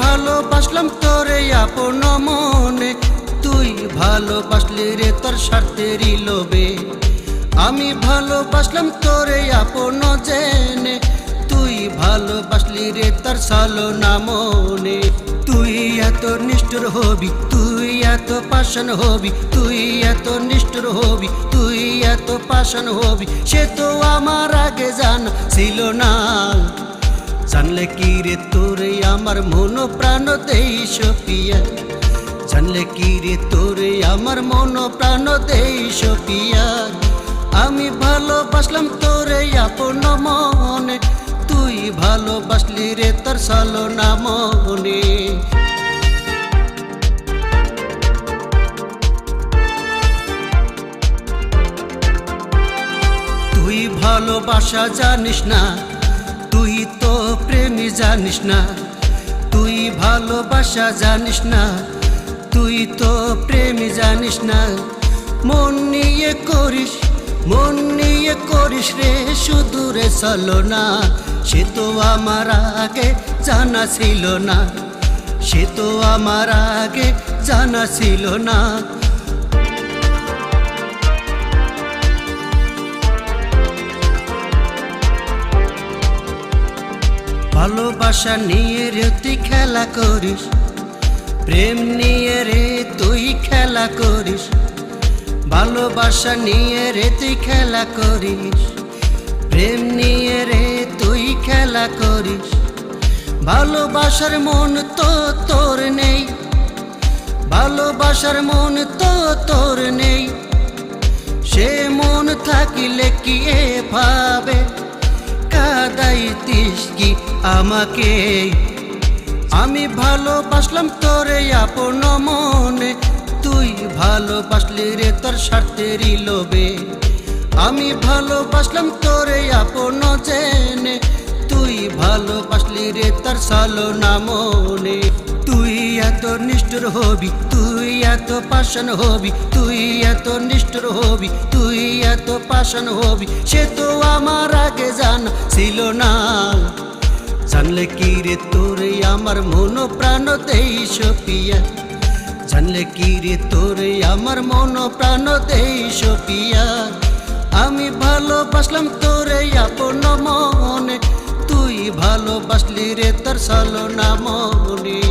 ভালোবাসলাম তোরে আপন মনে, তুই ভালোবাসলি রে তোর স্বার্থেরই লোভে। আমি ভালোবাসলাম তোরে আপন জেনে, তুই ভালোবাসলি রে তোর ছলনা মনে। তুই এত নিষ্ঠুর হবি, তুই এত পাষাণ হবি, তুই এত নিষ্ঠুর হবি, তুই এত পাষাণ হবি, সে তো আমার আগে জানা ছিল না। জানলে কি রে তোরে আমার মন প্রাণ দেই সপিয়া, জানলে কি রে তোরে আমার মন প্রাণ দেই সপিয়া। আমি ভালোবাসলাম তোরে আপন মনে, তুই ভালোবাসলি রে তোর ছলনা মনে। তুই ভালোবাসা জানিস না, তুই তো প্রেমী জানিস না, তুই ভালোবাসা জানিস না, তুই তো প্রেমী জানিস না। মন নিয়ে করিস, মন নিয়ে করিস রে শুধু রে ছলনা, সে তো আমার আগে জানা ছিল না, সে তো আমার আগে জানা ছিল না। ভালোবাসা নিয়ে রে তুই খেলা করিস, প্রেম নিয়ে রে তুই খেলা করিস, ভালোবাসা নিয়ে রে তুই খেলা করিস, প্রেম নিয়ে রে তুই খেলা করিস। ভালোবাসার মন তো তোর নেই, ভালোবাসার মন তো তোর নেই, সে মন থাকিলে কি এভাবে কাঁদাইতিস কি আমাকে। আমি ভালোবাসলাম তোরে আপন মনে, তুই ভালোবাসলি রে তোর স্বার্থেরই লোভে। আমি ভালোবাসলাম তোরে আপন জেনে, তুই ভালোবাসলি রে তোর ছলনা মনে। তুই এত নিষ্ঠুর হবি, তুই এত পাষাণ হবি, তুই এত নিষ্ঠুর হবি, তুই এত পাষাণ হবি, সে তো আমার আগে জানা ছিল না। জানলে কি রে তোরে আমার মন প্রাণ দেই সপিয়া, জানলে কি রে তোরে আমার মন প্রাণ দেই সপিয়া। আমি ভালোবাসলাম তোরে আপন মনে, তুই ভালোবাসলি রে তোর ছলনা মনে।